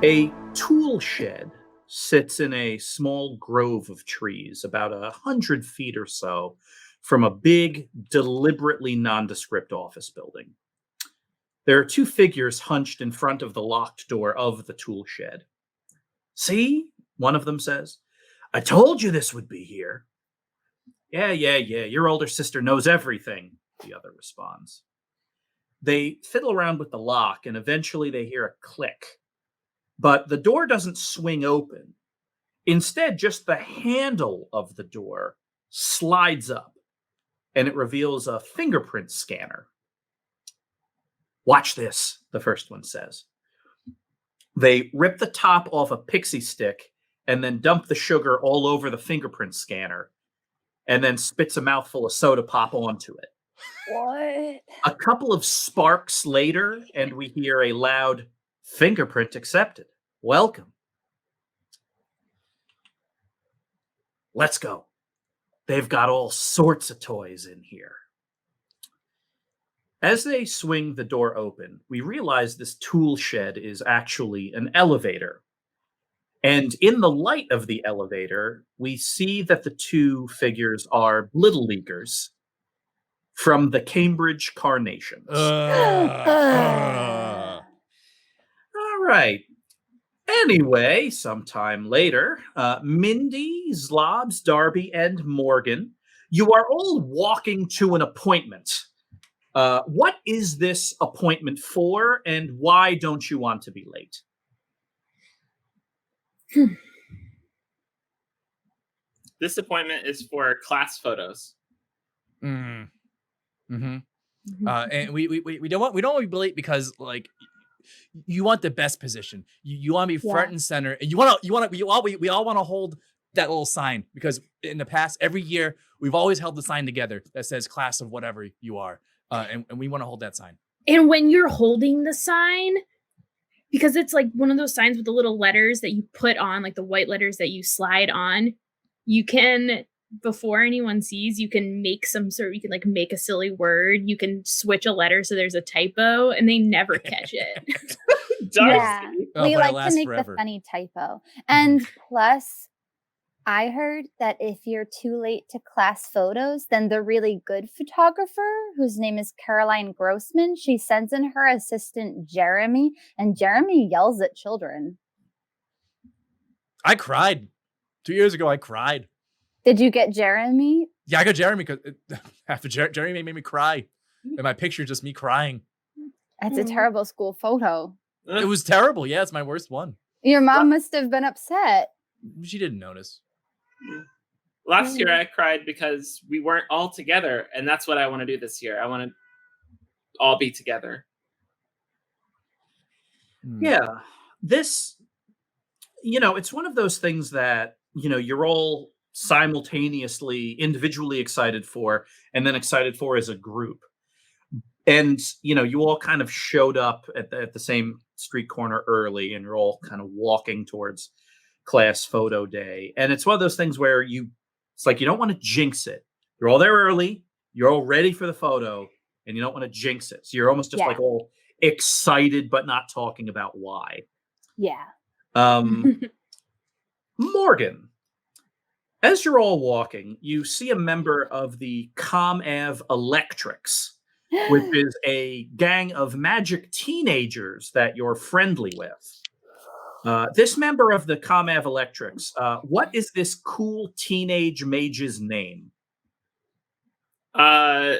A tool shed sits in a small grove of trees, about 100 feet or so from a big, deliberately nondescript office building. There are two figures hunched in front of the locked door of the tool shed. See, one of them says, I told you this would be here. Yeah, your older sister knows everything, the other responds. They fiddle around with the lock and eventually they hear a click. But the door doesn't swing open. Instead, just the handle of the door slides up and it reveals a fingerprint scanner. Watch this, the first one says. They rip the top off a pixie stick and then dump the sugar all over the fingerprint scanner and then spits a mouthful of soda pop onto it. What? A couple of sparks later, and we hear a loud fingerprint accepted. Welcome. Let's go. They've got all sorts of toys in here. As they swing the door open, we realize this tool shed is actually an elevator. And in the light of the elevator, we see that the two figures are Little Leaguers from the Cambridge Carnations. All right. Anyway, sometime later, Mindy, Zlobs, Darby, and Morgan, you are all walking to an appointment. What is this appointment for, and why don't you want to be late? This appointment is for class photos. And we don't want to be late because like you want the best position. You want to be front and center, and we all want to hold that little sign because in the past every year we've always held the sign together that says class of whatever you are, and we want to hold that sign. And when you're holding the sign, because it's like one of those signs with the little letters that you put on, like the white letters that you slide on, you can, before anyone sees, you can make like make a silly word. You can switch a letter so there's a typo and they never catch it. Yeah, we like to make forever. the funny typo. And plus, I heard that if you're too late to class photos, then the really good photographer, whose name is Caroline Grossman, she sends in her assistant Jeremy, and Jeremy yells at children. I cried 2 years ago. I cried. Did you get Jeremy? Yeah, I got Jeremy because after Jeremy made me cry, and my picture just me crying. That's a terrible school photo. It was terrible. Yeah, it's my worst one. Your mom must have been upset. She didn't notice. Last year I cried because we weren't all together, and that's what I want to do this year. I want to all be together. Yeah, this, it's one of those things that, you're all simultaneously, individually excited for, and then excited for as a group. And, you all kind of showed up at the same street corner early, and you're all kind of walking towards class photo day. And it's one of those things where it's like you don't want to jinx it. You're all there early, you're all ready for the photo, and you don't want to jinx it. So you're almost just like all excited, but not talking about why. Yeah. Morgan, as you're all walking, you see a member of the ComAv Electrics, which is a gang of magic teenagers that you're friendly with. This member of the ComAv Electrics, what is this cool teenage mage's name? Zenbo.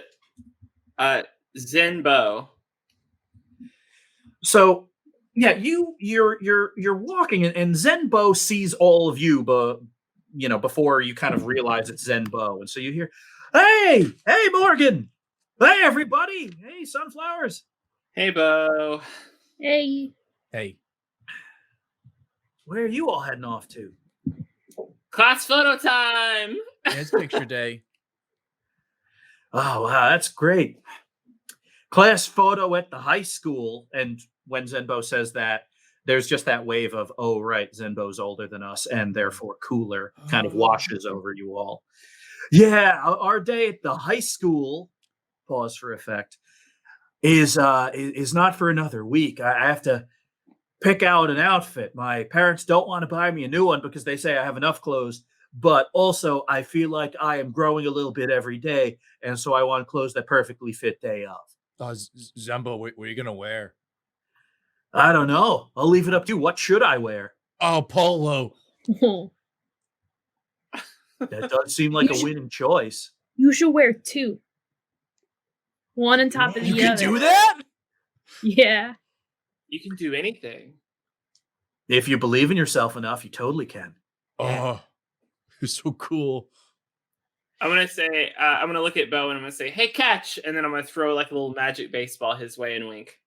So, yeah, you're walking, and Zenbo sees all of you, but before you kind of realize it's Zenbo, and so you hear, "Hey, Morgan! Hey, everybody! Hey, sunflowers! Hey, Bo! Hey! Where are you all heading off to?" Class photo time! It's picture day. Oh, wow, that's great. Class photo at the high school. And when Zenbo says that, there's just that wave of, oh, right, Zenbo's older than us and therefore cooler, kind of washes over you all. Yeah, our day at the high school, pause for effect, is not for another week. I have to pick out an outfit. My parents don't want to buy me a new one because they say I have enough clothes. But also, I feel like I am growing a little bit every day, and so I want clothes that perfectly fit day of. Zembo, what are you gonna wear? I don't know. I'll leave it up to you. What should I wear? Oh, polo. That does seem like a winning choice. You should wear 2. One on top of the You other. can do that? Yeah. You can do anything. If you believe in yourself enough, you totally can. Oh, you're so cool. I'm gonna say, I'm gonna look at Bo and I'm gonna say, "Hey, catch!" And then I'm gonna throw like a little magic baseball his way and wink.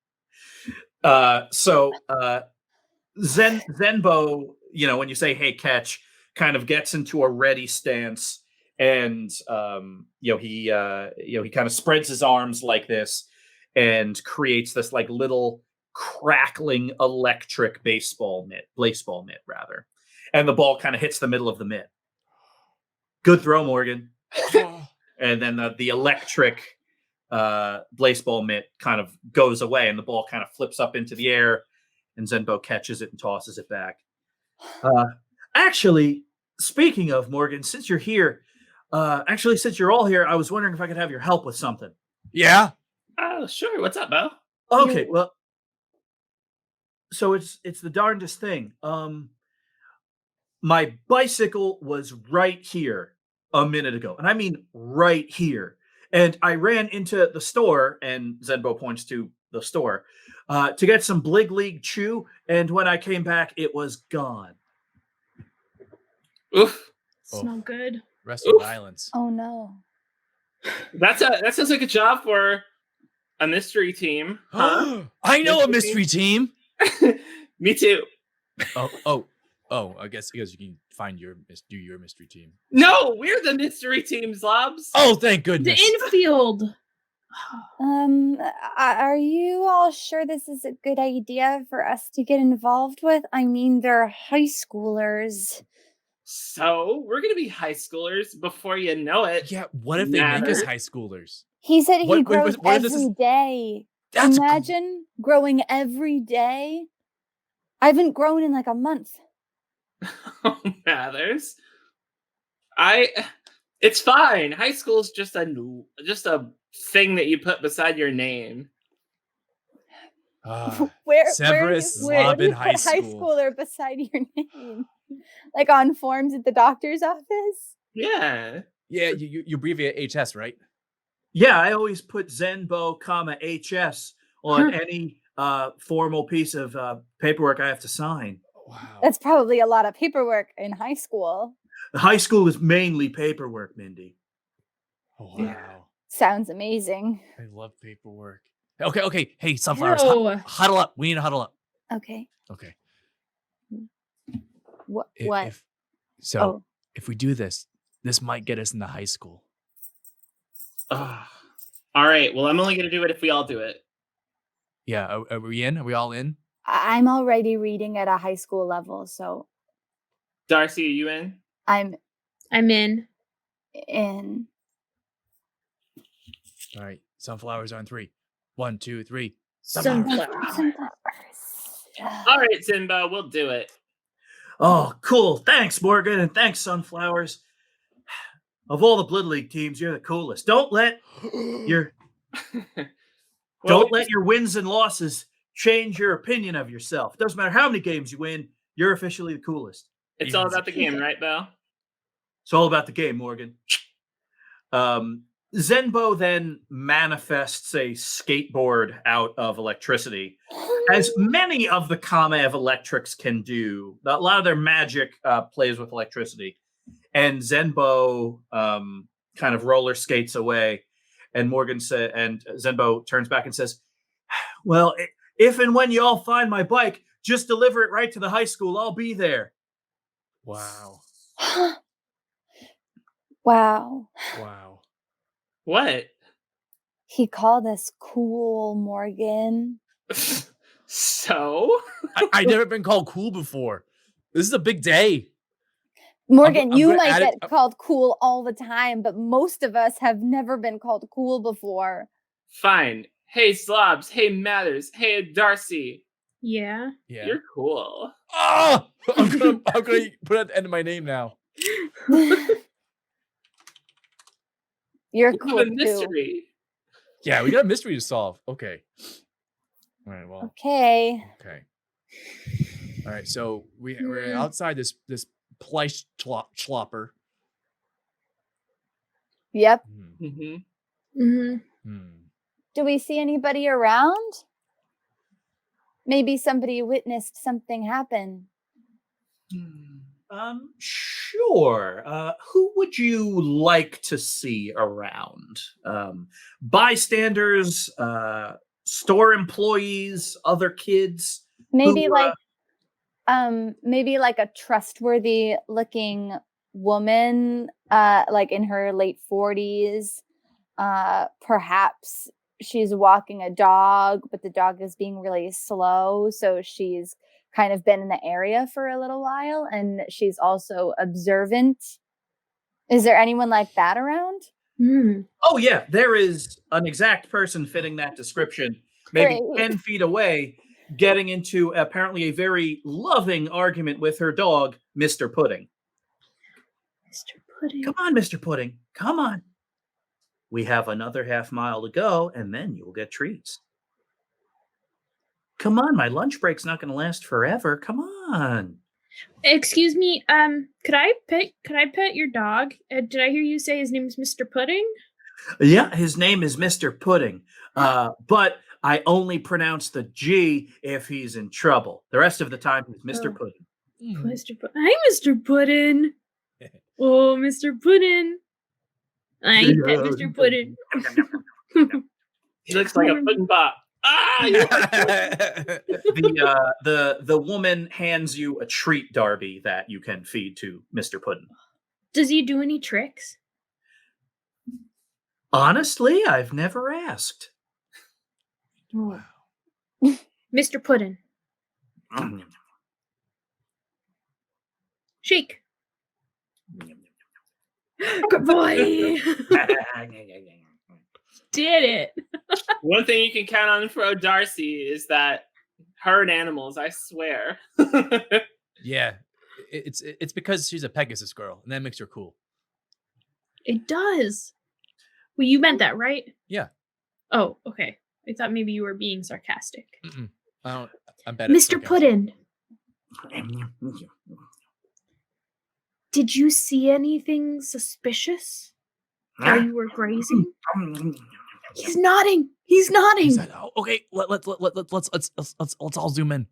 So Zenbo, when you say "Hey, catch," kind of gets into a ready stance, and he kind of spreads his arms like this, and creates this like little crackling electric baseball mitt rather, and the ball kind of hits the middle of the mitt. Good throw, Morgan. And then the electric baseball mitt kind of goes away, and the ball kind of flips up into the air, and Zenbo catches it and tosses it back. Actually, speaking of, Morgan, since you're here, since you're all here, I was wondering if I could have your help with something. Yeah. Oh, sure. What's up, Bo? Okay, well, so it's the darndest thing. My bicycle was right here a minute ago, and I mean right here. And I ran into the store, and Zenbo points to the store, to get some Blittle League chew, and when I came back, it was gone. Oof. It's not good. Rest in silence. Oh no. That sounds like a job for a mystery team, huh? I know a mystery team. Me too. Oh, I guess because you can do your mystery team. No, we're the mystery team, Zlobs. Oh, thank The goodness. infield. Are you all sure this is a good idea for us to get involved with? I mean, they're high schoolers. So we're gonna be high schoolers before you know it. Yeah, what if they make us high schoolers? He said he What grows if this every is- day. That's Imagine growing every day. I haven't grown in like a month. Mathers. It's fine. High school's just a thing that you put beside your name. Severus where do you Zlobin put High high School. schooler beside your name? Like on forms at the doctor's office? Yeah. Yeah, you abbreviate HS, right? Yeah, I always put Zenbo, HS on any formal piece of paperwork I have to sign. Wow. That's probably a lot of paperwork in high school. High school is mainly paperwork, Mindy. Oh, wow. Sounds amazing. I love paperwork. Okay. Hey, Sunflowers, Ew. huddle up. We need to huddle up. Okay. Okay. What? If we do this might get us into high school. All right. Well, I'm only gonna do it if we all do it. Yeah, are we in? Are we all in? I'm already reading at a high school level, so Darcy, are you in? I'm in. in. All right. Sunflowers on 3. 1, 2, 3. Sunflower. All right, Simba, we'll do it. Oh, cool. Thanks, Morgan, and thanks, Sunflowers. Of all the Blittle League teams, you're the coolest. Don't let your wins and losses change your opinion of yourself. Doesn't matter how many games you win, you're officially the coolest. It's all about the game, right, Belle? It's all about the game, Morgan. Zenbo then manifests a skateboard out of electricity, as many of the Kamev Electrics can do. A lot of their magic plays with electricity. And Zenbo kind of roller skates away. And Zenbo turns back and says, well, if and when you all find my bike, just deliver it right to the high school. I'll be there. Wow. Wow. What? He called us cool, Morgan. So? I've never been called cool before. This is a big day. Morgan, I'm you gonna might add get it- called cool all the time, but most of us have never been called cool before. Fine. Hey, Zlobs. Hey, Mathers. Hey, Darcy. Yeah. Yeah. You're cool. Oh, I'm gonna put at the end of my name now. You're What cool a too. mystery. Yeah, we got a mystery to solve. Okay. All right. Well. Okay. Okay. All right. So we're outside this plush chlopper. Yep. Do we see anybody around? Maybe somebody witnessed something happen. Sure. Who would you like to see around? Bystanders, store employees, other kids? Maybe who, maybe like a trustworthy looking woman, like in her late 40s. Perhaps she's walking a dog, but the dog is being really slow, so she's kind of been in the area for a little while, and she's also observant. Is there anyone like that around? Oh yeah, there is an exact person fitting that description, maybe Great. 10 feet away, getting into apparently a very loving argument with her dog, Mr. Pudding. Mr. Pudding. Come on, Mr. Pudding. Come on. We have another half mile to go, and then you'll get treats. Come on, my lunch break's not going to last forever. Come on. Excuse me. Could I pet your dog? Did I hear you say his name is Mr. Pudding? Yeah, his name is Mr. Pudding, but I only pronounce the G if he's in trouble. The rest of the time, he's Mr. Pudding. Mr. Pudding. Hi, Mr. Pudding. Oh, Mr. Pudding. I pet Mr. Pudding. He looks like a pudding pop. The woman hands you a treat, Darby, that you can feed to Mr. Pudding. Does he do any tricks? Honestly, I've never asked. Wow. Mr. Pudding. Shake. Good boy. Did it. One thing you can count on for Darcy is that herd animals, I swear. Yeah. It's because she's a Pegasus girl, and that makes her cool. It does. Well, you meant that, right? Yeah. Oh, okay. I thought maybe you were being sarcastic. I'm better. Mr. Pudding, did you see anything suspicious while you were grazing? He's nodding. He's nodding. Okay, let's all zoom in.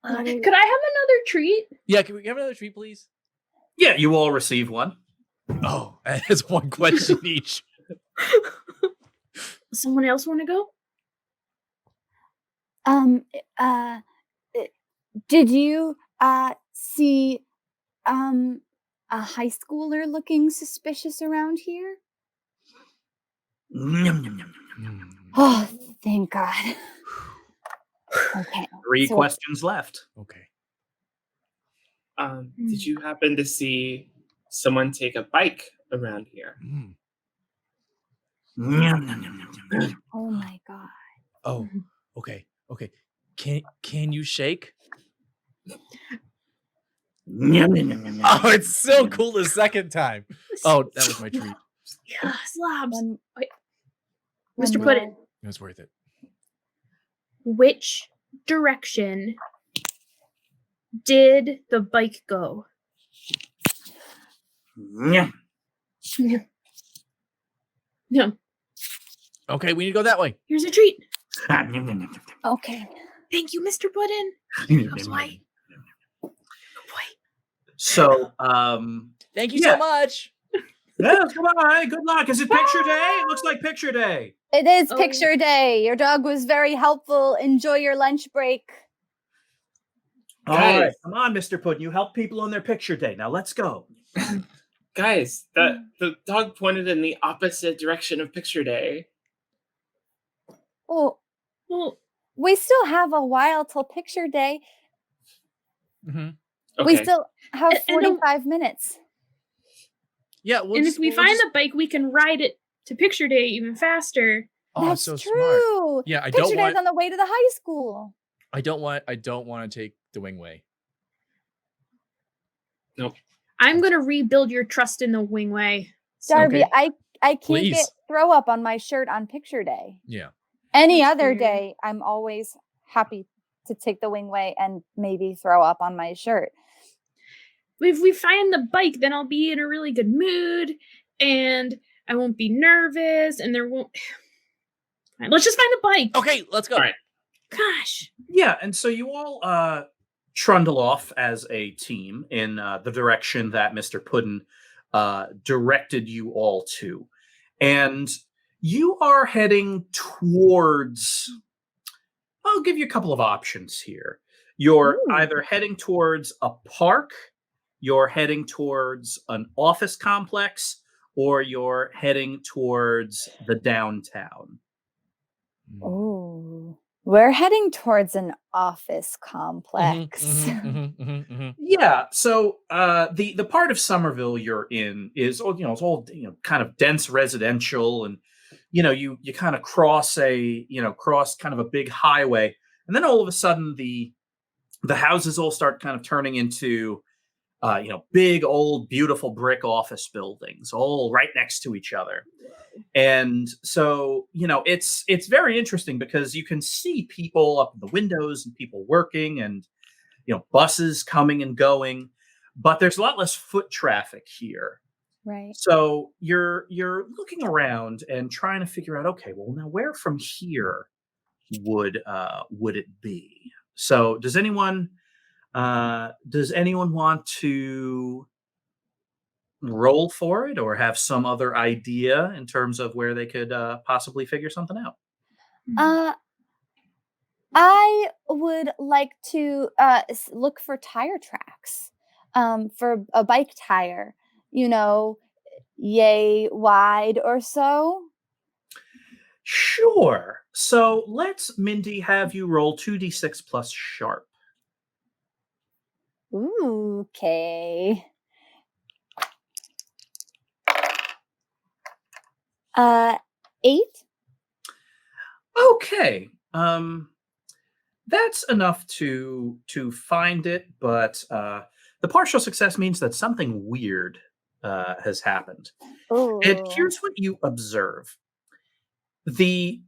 Could I have another treat? Yeah, can we have another treat, please? Yeah, you all receive one. Oh, it's one question each. Someone else want to go? Did you see a high schooler looking suspicious around here? Oh, thank God. Okay. 3 questions left. Okay. Did you happen to see someone take a bike around here? Oh my God. Oh, okay. Can you shake? Oh, it's so cool the second time. Oh, that was my treat. Yeah, Zlobs. Mr. Pudding. It was worth it. Which direction did the bike go? No. Okay, we need to go that way. Here's a treat. Okay. Thank you, Mr. Pudding. Boy. So, thank you so much. Yes, goodbye. Good luck. Is it picture day? It looks like picture day. It is picture day. Your dog was very helpful. Enjoy your lunch break. All right. Come on, Mr. Pudding. You help people on their picture day. Now let's go. Guys, the dog pointed in the opposite direction of picture day. Well, we still have a while till picture day. Okay. We still have 45 minutes. Yeah, and if we find the bike, we can ride it to picture day even faster. Oh, That's so true. smart. Yeah, I Picture don't days want. on the way to the high school. I don't want to take the wingway. Nope. I'm gonna rebuild your trust in the wingway. Darby, Okay. I can't Please. get throw up on my shirt on picture day. Yeah. Any That's other fair. day, I'm always happy to take the wingway and maybe throw up on my shirt. If we find the bike, then I'll be in a really good mood and I won't be nervous and there won't. Fine, let's just find the bike. Okay, let's go. All right. Gosh. Yeah, and so you all trundle off as a team in the direction that Mr. Puddin directed you all to. And you are heading towards, I'll give you a couple of options here. You're Ooh. either heading towards a park, you're heading towards an office complex, or you're heading towards the downtown. Oh, we're heading towards an office complex. Yeah, so the part of Somerville you're in is it's all kind of dense residential, and you kind of cross kind of a big highway, and then all of a sudden the houses all start kind of turning into big old beautiful brick office buildings all right next to each other. And so it's very interesting because you can see people up in the windows and people working and buses coming and going, but there's a lot less foot traffic here. Right. So you're looking around and trying to figure out, okay, well, now where from here would it be? So does anyone want to roll for it or have some other idea in terms of where they could possibly figure something out? I would like to look for tire tracks for a bike tire, yay wide or so. Sure. So let's, Mindy, have you roll 2d6 plus sharp. Ooh, okay. 8. Okay. That's enough to find it, but the partial success means that something weird has happened. Ooh. And here's what you observe. The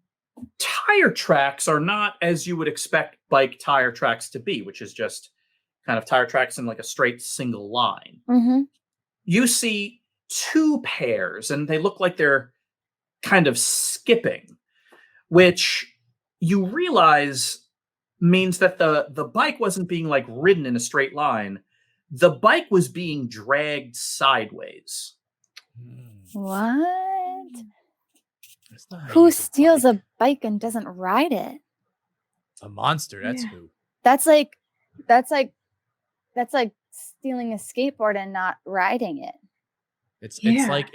tire tracks are not as you would expect bike tire tracks to be, which is just kind of tire tracks in like a straight single line. Mm-hmm. You see 2 pairs, and they look like they're kind of skipping, which you realize means that the bike wasn't being like ridden in a straight line. The bike was being dragged sideways. What? That's not how Who you steals bike. a bike and doesn't ride it? A monster? That's Yeah. who. That's like stealing a skateboard and not riding it. It's Yeah. like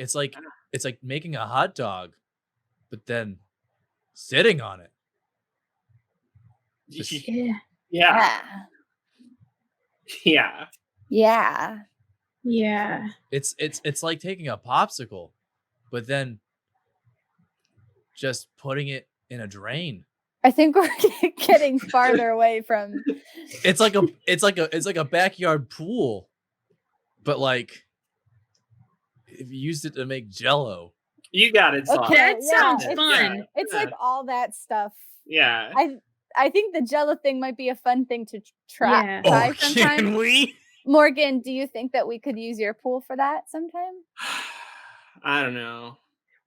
making a hot dog, but then sitting on it. Yeah. Yeah. Yeah. Yeah. Yeah. It's like taking a popsicle, but then just putting it in a drain. I think we're getting farther away from. It's like a backyard pool, but like if you used it to make Jello. You got it, Zlobs. Okay, That sounds it's- fun. It's like all that stuff. Yeah. I think the Jello thing might be a fun thing to try. Yeah. Try Oh, sometime. can we? Morgan, do you think that we could use your pool for that sometime? I don't know.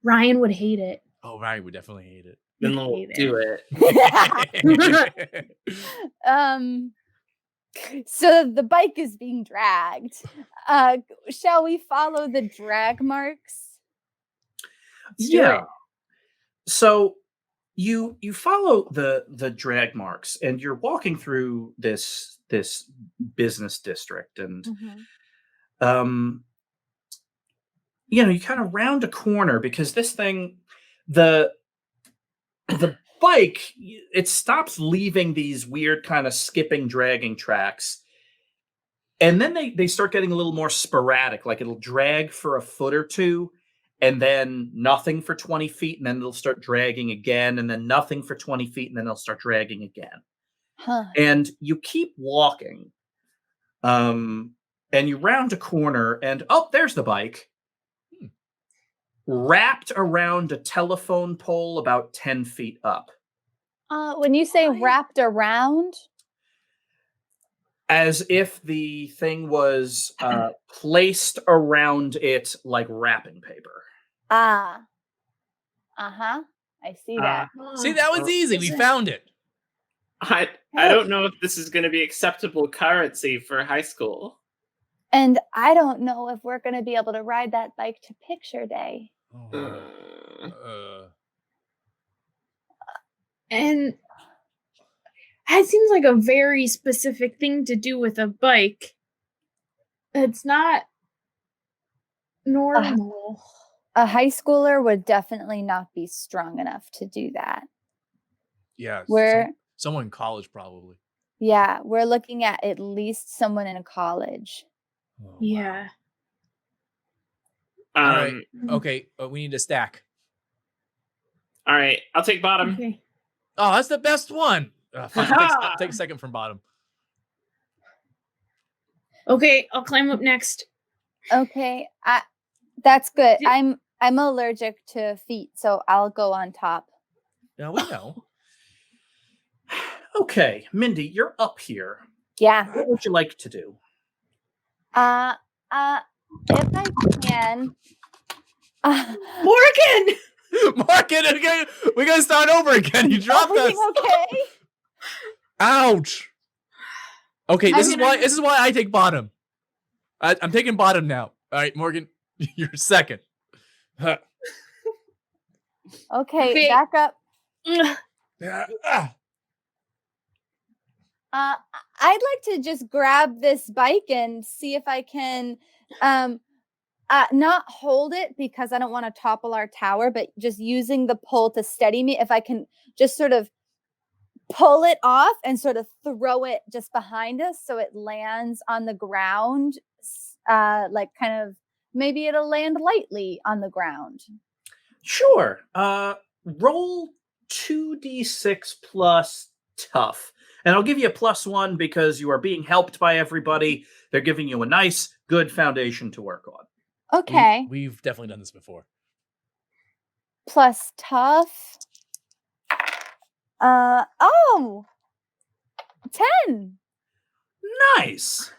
Ryan would hate it. Oh, Ryan would definitely hate it. Then You'd we'll hate do it. So the bike is being dragged. Shall we follow the drag marks? Let's do Yeah. it. So you follow the drag marks, and you're walking through this business district, and you kind of round a corner because this thing, the bike, it stops leaving these weird kind of skipping, dragging tracks, and then they start getting a little more sporadic. Like it'll drag for a foot or two, and then nothing for 20 feet, and then it'll start dragging again, and then nothing for 20 feet, and then it'll start dragging again. Huh. And you keep walking, and you round a corner, and there's the bike. Wrapped around a telephone pole about 10 feet up. When you say wrapped around, As if the thing was placed around it like wrapping paper. I see that. See, that was easy. We found it. I don't know if this is going to be acceptable currency for high school. And I don't know if we're going to be able to ride that bike to picture day. And that seems like a very specific thing to do with a bike. It's not normal. A high schooler would definitely not be strong enough to do that. Yeah. We're someone in college, probably. Yeah, we're looking at least someone in college. Oh, Yeah. All right. Okay. We need a stack. All right. I'll take bottom. Okay. Oh, that's the best one. Fine, take second from bottom. Okay, I'll climb up next. Okay, that's good. Did- I'm allergic to feet, so I'll go on top. Yeah, we know. Okay, Mindy, you're up here. Yeah. What would you like to do? If I can. Morgan! Morgan, again, we gotta start over again. You dropped us. Everything okay? Ouch. Okay, this I is why I take bottom. I'm taking bottom now. All right, Morgan, you're second. Okay, Okay. back up. Ah. I'd like to just grab this bike and see if I can not hold it because I don't want to topple our tower, but just using the pole to steady me. If I can just sort of pull it off and sort of throw it just behind us so it lands on the ground, like kind of maybe it'll land lightly on the ground. Sure. Roll 2d6 plus tough. And I'll give you a +1 because you are being helped by everybody. They're giving you a nice, good foundation to work on. Okay. We've definitely done this before. Plus tough. 10. Nice.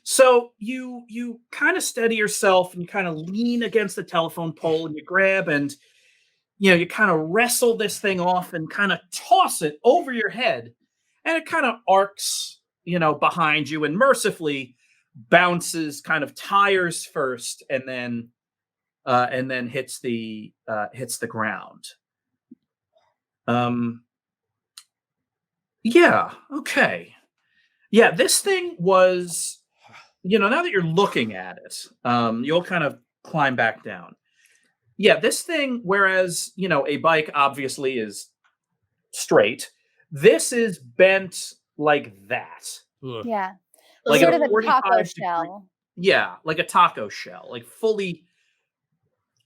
So you kind of steady yourself and you kind of lean against the telephone pole and you grab and you kind of wrestle this thing off and kind of toss it over your head, and it kind of arcs behind you and mercifully bounces, kind of tires first and then hits the ground. Yeah, okay. Yeah, this thing was, now that you're looking at it, you'll kind of climb back down. Yeah, this thing, whereas, a bike obviously is straight, this is bent like that. Ugh. Yeah. Like sort a of a 45 taco degree- shell. Yeah, like a taco shell, like fully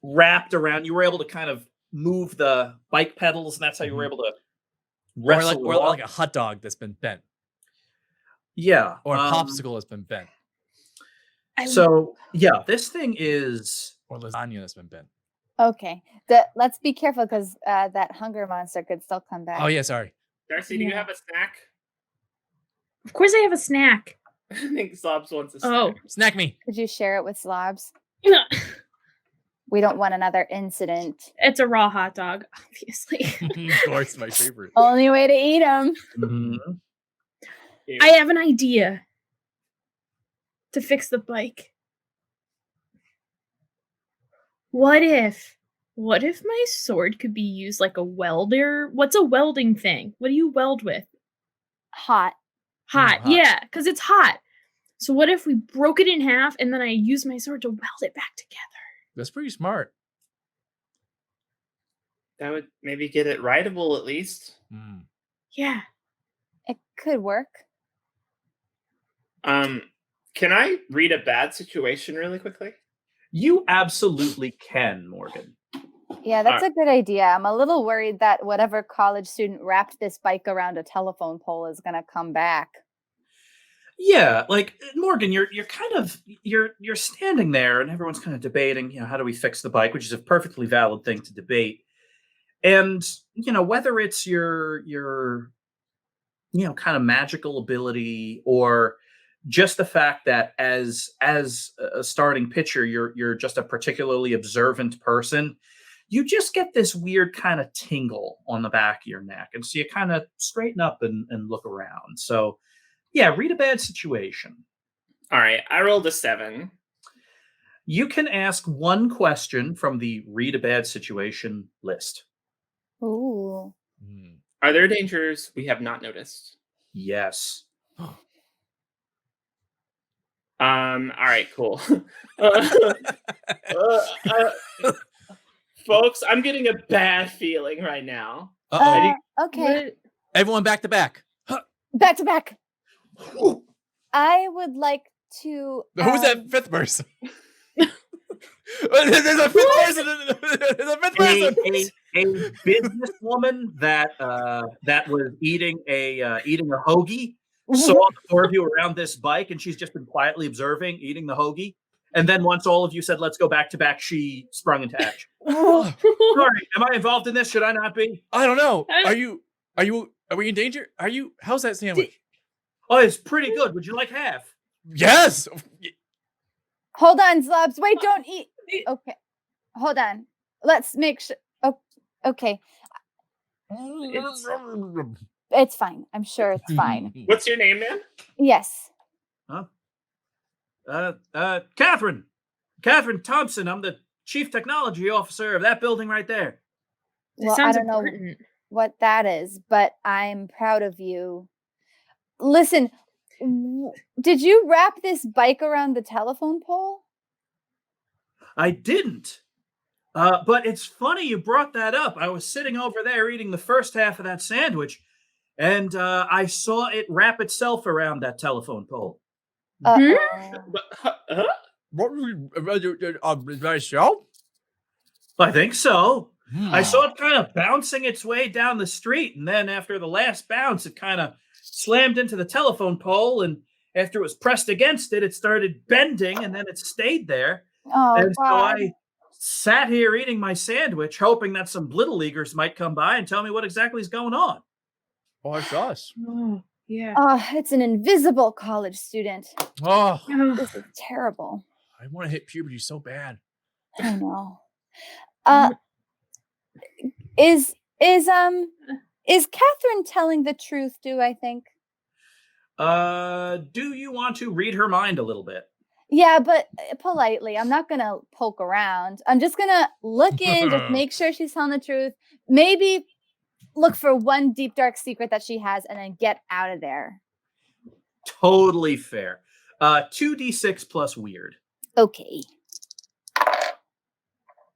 wrapped around. You were able to kind of move the bike pedals, and that's how you were able to wrestle or it off. like a hot dog that's been bent, Yeah. or a popsicle that's been bent, So, yeah, this thing is... or lasagna that's been bent. Okay. Let's be careful because that hunger monster could still come back. Oh yeah, sorry. Darcy, do you have a snack? Of course I have a snack. I think Zlobs wants a snack. Oh. Snack me. Could you share it with Zlobs? We don't want another incident. It's a raw hot dog, obviously. Of course, my favorite. Only way to eat them. Mhm. I have an idea to fix the bike. What if my sword could be used like a welder? What's a welding thing? What do you weld with? Hot. Hot. Hot. Yeah, because it's hot. So what if we broke it in half and then I use my sword to weld it back together? That's pretty smart. That would maybe get it rideable at least. Mm. Yeah. It could work. Can I read a bad situation really quickly? You absolutely can, Morgan. Yeah, that's a good idea. I'm a little worried that whatever college student wrapped this bike around a telephone pole is going to come back. Yeah, like Morgan, you're kind of you're standing there, and everyone's kind of debating, how do we fix the bike, which is a perfectly valid thing to debate. And whether it's your kind of magical ability, or just the fact that as a starting pitcher, you're just a particularly observant person, you just get this weird kind of tingle on the back of your neck, and so you kind of straighten up and look around. So yeah, read a bad situation. All right, I rolled a 7. You can ask one question from the read a bad situation list. Ooh. Are there dangers we have not noticed? Yes. All right, cool. Folks, I'm getting a bad feeling right now. Okay. Everyone back to back. Back to back. I would like to. Who's that fifth person? There's a fifth person. There's a fifth person. A businesswoman that was eating a hoagie saw the four of you around this bike, and she's just been quietly observing, eating the hoagie. And then once all of you said, "Let's go back to back," she sprung into action. Sorry, am I involved in this? Should I not be? I don't know. Are we in danger? How's that sandwich? Oh, it's pretty good. Would you like half? Yes. Hold on, Zlobs. Wait, don't eat. Okay. Hold on. Let's make sure. Oh, okay. It's fine. I'm sure it's fine. What's your name, man? Yes. Catherine Thompson. I'm the chief technology officer of that building right there. Well, I don't know what that is, but I'm proud of you. Listen, did you wrap this bike around the telephone pole? I didn't. But it's funny you brought that up. I was sitting over there eating the first half of that sandwich, and I saw it wrap itself around that telephone pole. Show? I think so. I saw it kind of bouncing its way down the street, and then after the last bounce, it kind of slammed into the telephone pole, and after it was pressed against it, it started bending, and then it stayed there. And so I sat here eating my sandwich, hoping that some Little Leaguers might come by and tell me what exactly is going on. Oh, it's us. Oh, yeah. It's an invisible college student. Oh, This is terrible. I want to hit puberty so bad. I know. Is Catherine telling the truth, do I think? Do you want to read her mind a little bit? Yeah, but politely. I'm not going to poke around. I'm just going to look in, just make sure she's telling the truth. Maybe look for one deep, dark secret that she has and then get out of there. Totally fair. 2d6 plus weird. Okay.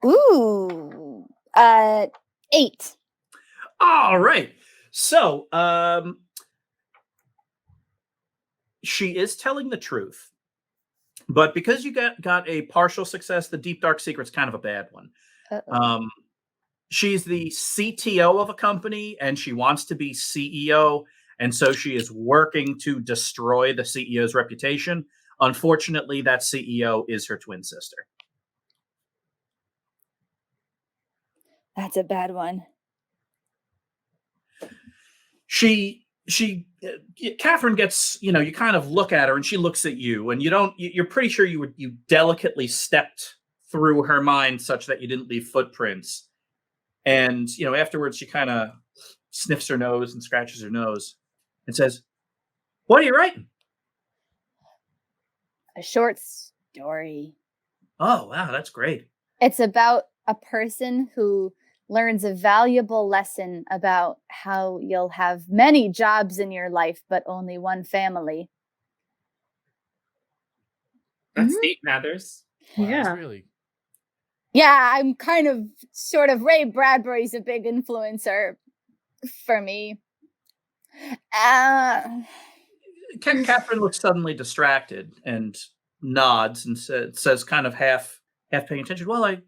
Ooh. 8. All right. So, she is telling the truth, but because you got a partial success, the deep dark secret's kind of a bad one. She's the CTO of a company, and she wants to be CEO, and so she is working to destroy the CEO's reputation. Unfortunately, that CEO is her twin sister. That's a bad one. Catherine gets, you kind of look at her and she looks at you, and you're pretty sure you delicately stepped through her mind such that you didn't leave footprints. And, afterwards she kind of sniffs her nose and scratches her nose and says, "What are you writing?" A short story. Oh, wow, that's great. It's about a person who learns a valuable lesson about how you'll have many jobs in your life, but only one family. That's deep, Mathers. Wow, Yeah. that's really. Yeah, I'm kind of sort of Ray Bradbury's a big influencer for me. Catherine looks suddenly distracted and nods and says kind of half half paying attention. Well, I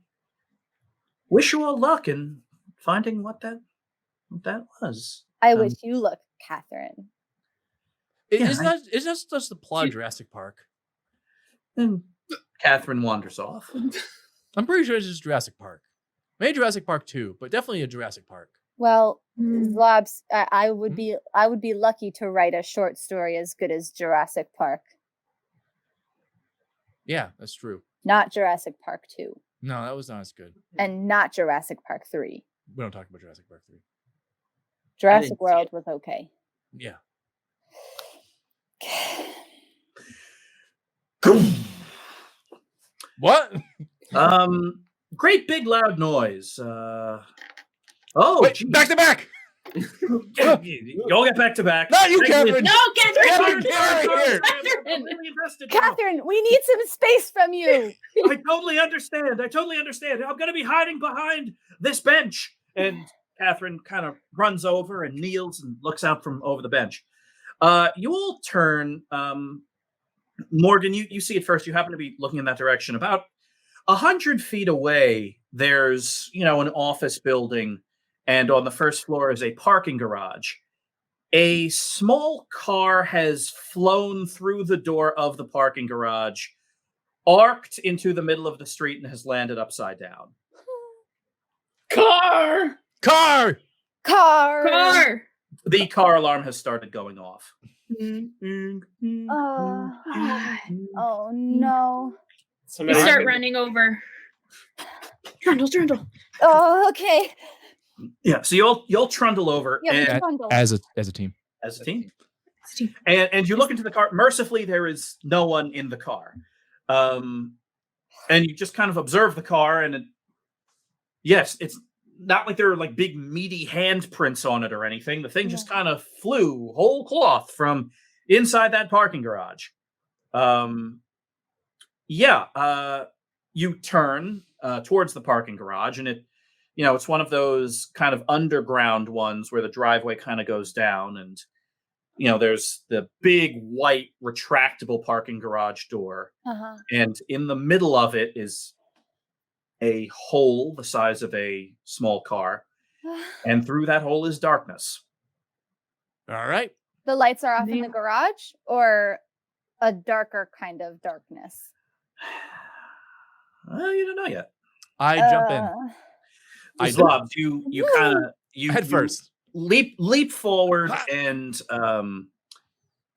wish you all luck in finding what that was. I wish you luck, Catherine. Isn't that just the plot of Jurassic Park? And Catherine wanders off. I'm pretty sure it's just Jurassic Park. Maybe Jurassic Park 2, but definitely a Jurassic Park. Well, Zlobs, I would be lucky to write a short story as good as Jurassic Park. Yeah, that's true. Not Jurassic Park 2. No, that was not as good. And not Jurassic Park 3. We don't talk about Jurassic Park 3. Jurassic World was okay. Yeah. What? Great big loud noise. Wait, back to back. You all get back to back. Not you, Catherine. No, Catherine! Catherine, we need some space from you. I totally understand. I'm going to be hiding behind this bench. And Catherine kind of runs over and kneels and looks out from over the bench. You all turn. Morgan, you see it first. You happen to be looking in that direction. About 100 feet away, there's, an office building. And on the first floor is a parking garage. A small car has flown through the door of the parking garage, arced into the middle of the street, and has landed upside down. Car! Car! The car alarm has started going off. Oh no. We start running over. Trundle. Oh, okay. Yeah, so you'll trundle over as a team. As a team. And you look into the car. Mercifully, there is no one in the car. And you just kind of observe the car, and yes, it's not like there are like big meaty handprints on it or anything. The thing just kind of flew whole cloth from inside that parking garage. You turn towards the parking garage, and it's one of those kind of underground ones where the driveway kind of goes down, and there's the big white retractable parking garage door, and in the middle of it is a hole the size of a small car, and through that hole is darkness. All right. The lights are off in the garage, or a darker kind of darkness? You don't know yet. I jump in. Zlobs, you kind of head first leap forward and kind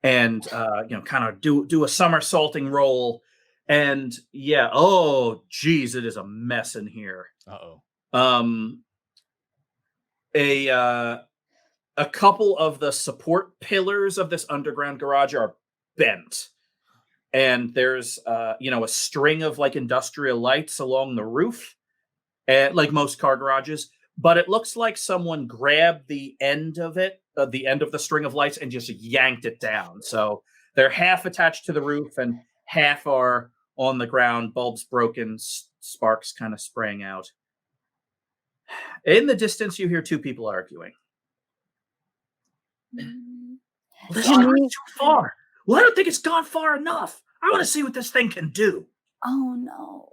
of do a somersaulting roll, and oh geez, it is a mess in here. A couple of the support pillars of this underground garage are bent, and there's a string of like industrial lights along the roof, like most car garages, but it looks like someone grabbed the end of it, the end of the string of lights, and just yanked it down. So they're half attached to the roof and half are on the ground, bulbs broken, sparks kind of spraying out. In the distance, you hear two people arguing. This is too far. Well, I don't think it's gone far enough. I want to see what this thing can do. Oh no.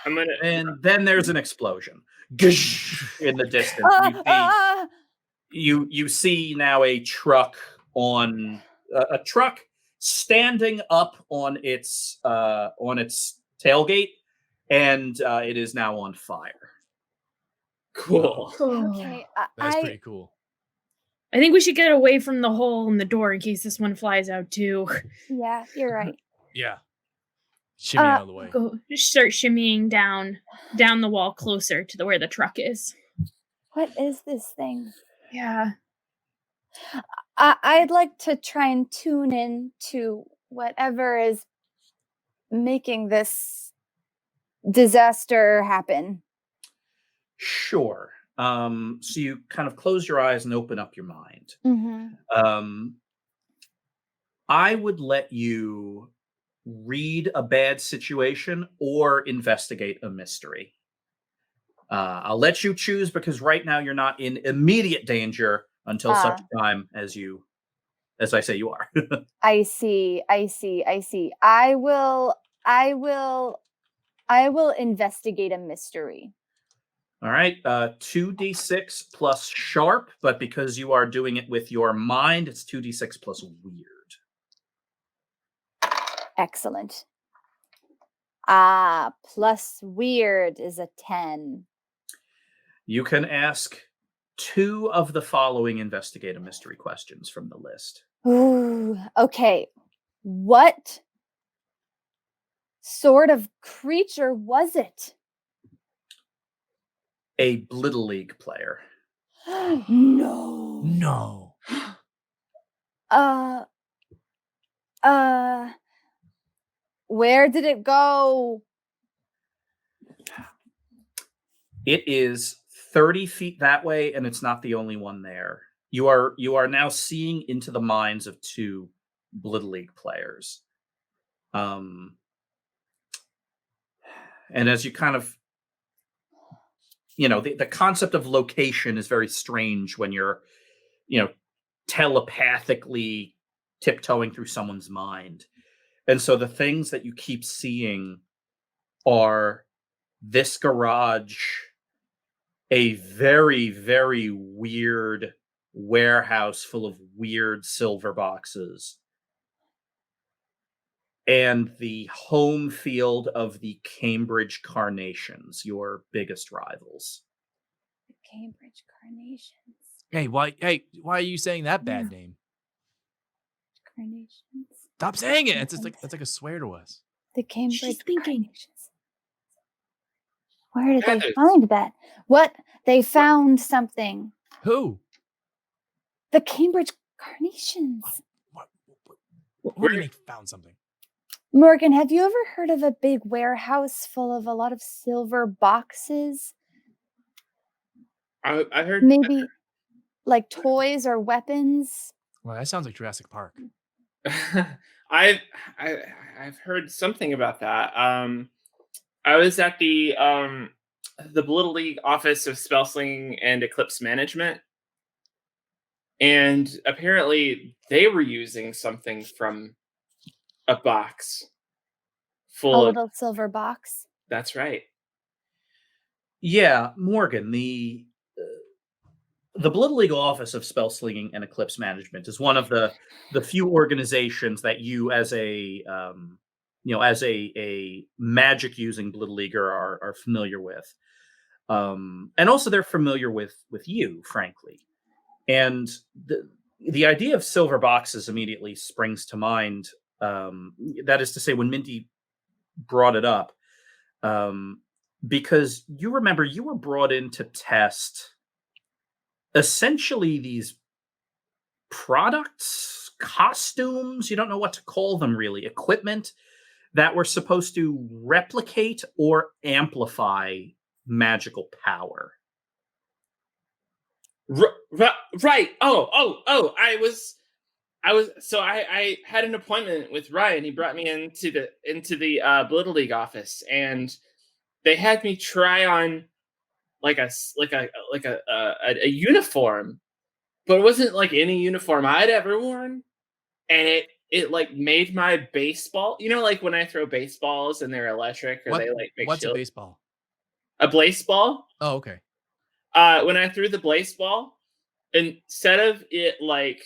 And then there's an explosion in the distance. You see now a truck standing up on its tailgate, and it is now on fire. Cool. Okay, that's pretty cool. I think we should get away from the hole in the door in case this one flies out too. Yeah, you're right. Yeah. Shimmy out of the way. Just start shimmying down the wall closer to where the truck is. What is this thing? Yeah. I'd like to try and tune in to whatever is making this disaster happen. Sure. So you kind of close your eyes and open up your mind. I would let you read a bad situation or investigate a mystery. I'll let you choose because right now you're not in immediate danger until such time as I say you are. I see. I I will investigate a mystery. All right, 2d6 plus sharp, but because you are doing it with your mind, it's 2d6 plus weird. Excellent. Plus weird is a 10. You can ask 2 of the following investigate a mystery questions from the list. Ooh, okay. What sort of creature was it? A Blittle League player. No. No. Where did it go? It is 30 feet that way, and it's not the only one there. You are now seeing into the minds of 2 Blittle League players. And as you kind of, the concept of location is very strange when you're, telepathically tiptoeing through someone's mind. And so the things that you keep seeing are this garage, a very, very weird warehouse full of weird silver boxes, and the home field of the Cambridge Carnations, your biggest rivals. The Cambridge Carnations. Hey, why are you saying that bad name? Carnations. Stop saying it. It's just like that's like a swear to us. The Cambridge She's thinking. Carnations. Where did they Heathers. find that? What? They found something. Who? The Cambridge Carnations. Who do you think found something? Morgan, have you ever heard of a big warehouse full of a lot of silver boxes? I heard Maybe like toys or weapons? Well, that sounds like Jurassic Park. I've heard something about that. I was at the Blittle League Office of Spellslinging and Eclipse Management, and apparently they were using something from a box full A of. little silver box. That's right. Yeah, Morgan, the Blittle League Office of Spellslinging and Eclipse Management is one of the few organizations that you, as a magic using Blittle Leaguer, are familiar with, and also they're familiar with you, frankly. And the idea of silver boxes immediately springs to mind. That is to say, when Mindy brought it up, because you remember you were brought in to test essentially these products, costumes, you don't know what to call them really, equipment that were supposed to replicate or amplify magical power. Right. Oh. I had an appointment with Ryan. He brought me into the Blittle League office, and they had me try on like a uniform, but it wasn't like any uniform I'd ever worn, and it like made my baseball. You know, like when I throw baseballs and they're electric, or they like make What's shield. a baseball? A blaseball. Oh, okay. When I threw the blaseball, instead of it like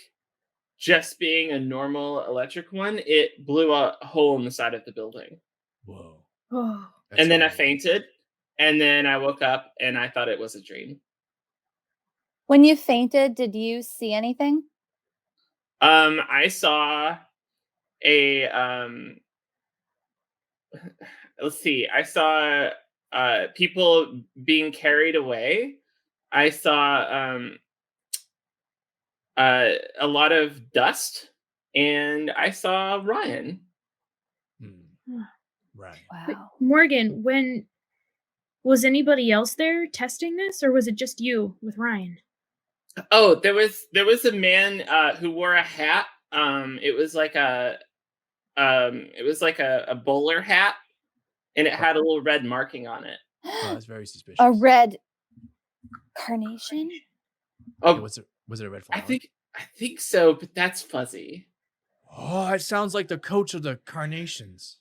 just being a normal electric one, it blew a hole in the side of the building. Whoa. Oh. And then I fainted, and then I woke up and I thought it was a dream. When you fainted, did you see anything? I saw a let's see. I saw people being carried away. I saw a lot of dust, and I saw Ryan. Right. Wow. Morgan, was anybody else there testing this, or was it just you with Ryan? Oh, there was a man who wore a hat. It was like a bowler hat, and it had a little red marking on it. Oh, that's very suspicious. A red carnation? Oh, was it a red flower? I think so, but that's fuzzy. Oh, it sounds like the coach of the Carnations.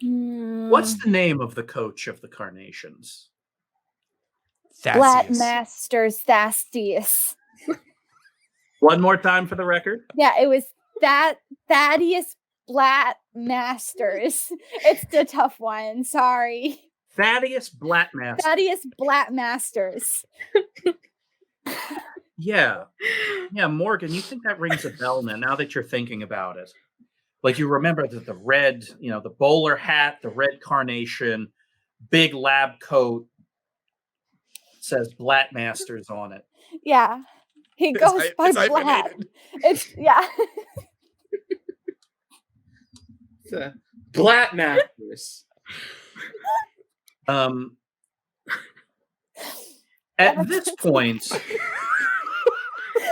What's the name of the coach of the Carnations? Blatmasters Thastius. One more time for the record. Yeah, it was Thaddeus Blatmasters. It's the tough one. Sorry. Thaddeus Blatmaster. Thaddeus Blatmasters. Yeah, Morgan, you think that rings a bell now that you're thinking about it. Like, you remember that the red, the bowler hat, the red carnation, big lab coat, says Blatmasters on it. Yeah. He goes by Blat. It's, yeah. It's Blatmasters. At this point,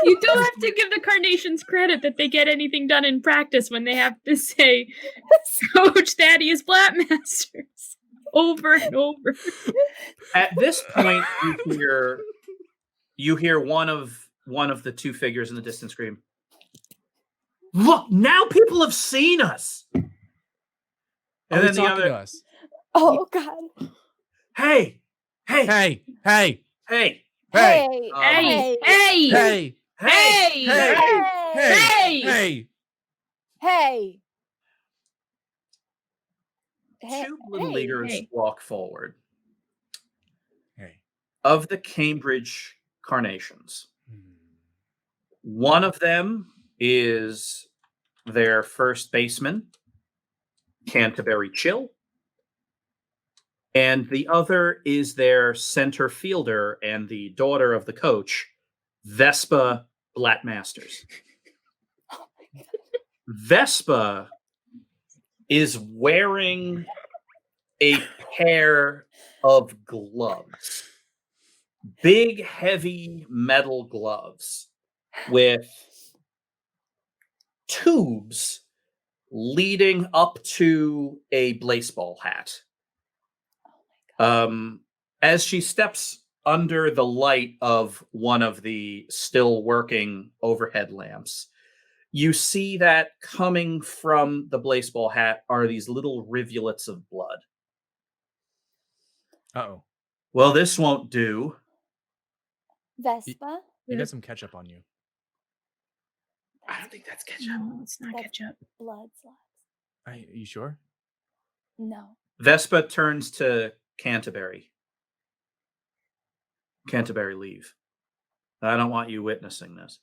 you don't have to give the Carnations credit that they get anything done in practice when they have to say Coach Thaddeus Blatmasters over and over. At this point, you hear one of the two figures in the distance scream, "Look, now people have seen us." And then the other, to us. Oh God. Hey. Hey. Hey. Hey! Hey. Two Little Leaguers Hey. walk forward. Hey. Of the Cambridge Carnations. One of them is their first baseman, Canterbury Chill. And the other is their center fielder and the daughter of the coach, Vespa Blatmasters. Vespa is wearing a pair of gloves. Big, heavy metal gloves with tubes leading up to a blaseball hat. As she steps under the light of one of the still working overhead lamps, you see that coming from the blaseball hat are these little rivulets of blood. Uh-oh. Well, this won't do. Vespa? You got some ketchup on you. I don't think that's ketchup. No, it's not ketchup. Blood slots. Are you sure? No. Vespa turns to Canterbury. Canterbury, leave. I don't want you witnessing this.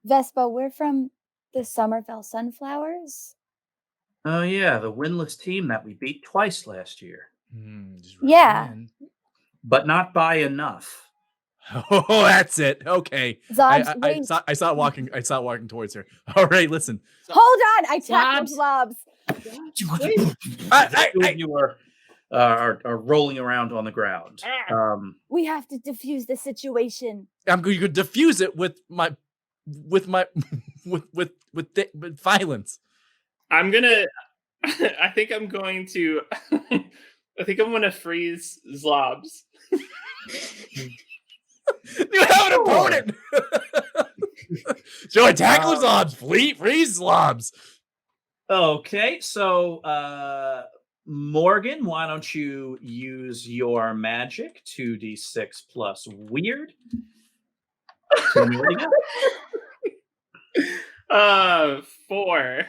Vespa, we're from the Somerville Sunflowers. Oh, yeah, the winless team that we beat twice last year. Yeah. But not by enough. Oh, that's it. Okay. Zlobs, I wait. saw walking towards her. All right, listen. Hold on. I tackled Zlobs. You are rolling around on the ground. We have to defuse the situation. I'm going to diffuse it with violence. I'm gonna. I think I'm going to. I think I'm gonna freeze Zlobs. You have an opponent. So I tackle Zlobs, freeze Zlobs. Okay, so Morgan, why don't you use your magic 2d6 plus weird? Tell me where to go. 4.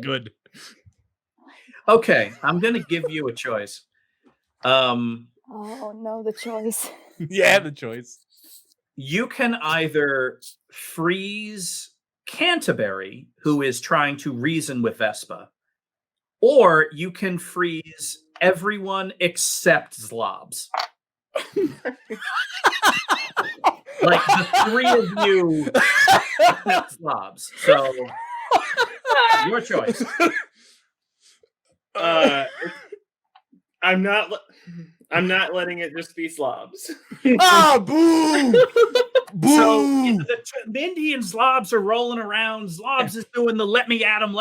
Good. Okay, I'm gonna give you a choice. Oh no, the choice. Yeah, the choice. You can either freeze Canterbury, who is trying to reason with Vespa, or you can freeze everyone except Zlobs. Like the three of you except Zlobs. So your choice. I'm not letting it just be Zlobs. Ah, boo! Boo! So Mindy and Zlobs are rolling around. Zlobs is doing the let me at him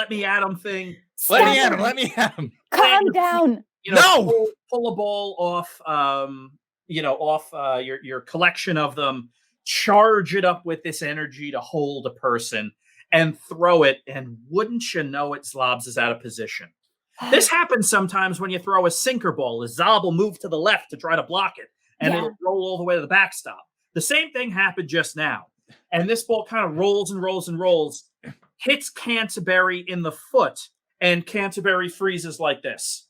thing. Let me at him. Calm down. No! Pull a ball off your collection of them, charge it up with this energy to hold a person, and throw it, and wouldn't you know it, Zlobs is out of position. This happens sometimes when you throw a sinker ball. A Zlob will move to the left to try to block it, and it'll roll all the way to the backstop. The same thing happened just now. And this ball kind of rolls and rolls and rolls, hits Canterbury in the foot, and Canterbury freezes like this.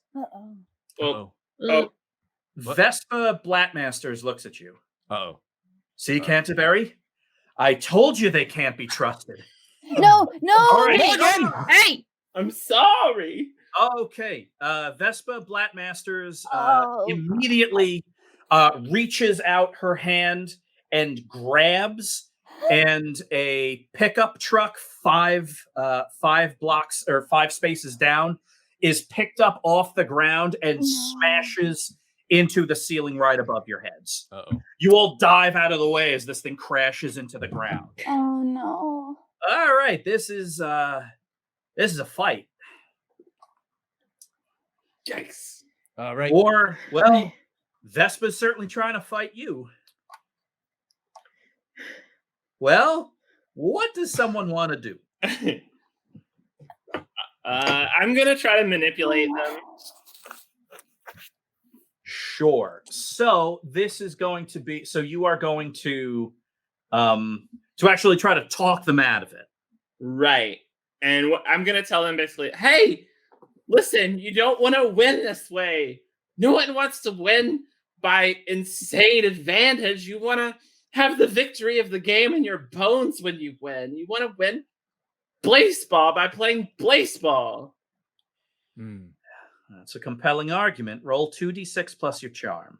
Oh. Vespa Blatmasters looks at you. See, Uh-oh. Canterbury? I told you they can't be trusted. No. All right. Morgan! Hey! I'm sorry. Okay. Vespa Blatmasters Oh. immediately reaches out her hand and grabs, and a pickup truck 5 blocks or 5 spaces down is picked up off the ground and smashes into the ceiling right above your heads. You all dive out of the way as this thing crashes into the ground. Oh no. All right, this is a fight. Yikes. All right. Or, well, Vespa's certainly trying to fight you. Well, what does someone want to do? I'm going to try to manipulate them. Sure. So this is going to be, so you are going to actually try to talk them out of it. Right. And I'm going to tell them basically, hey, listen, you don't want to win this way. No one wants to win by insane advantage. You want to have the victory of the game in your bones when you win. You want to win Blaseball by playing Blaseball. That's a compelling argument. Roll 2d6 plus your charm.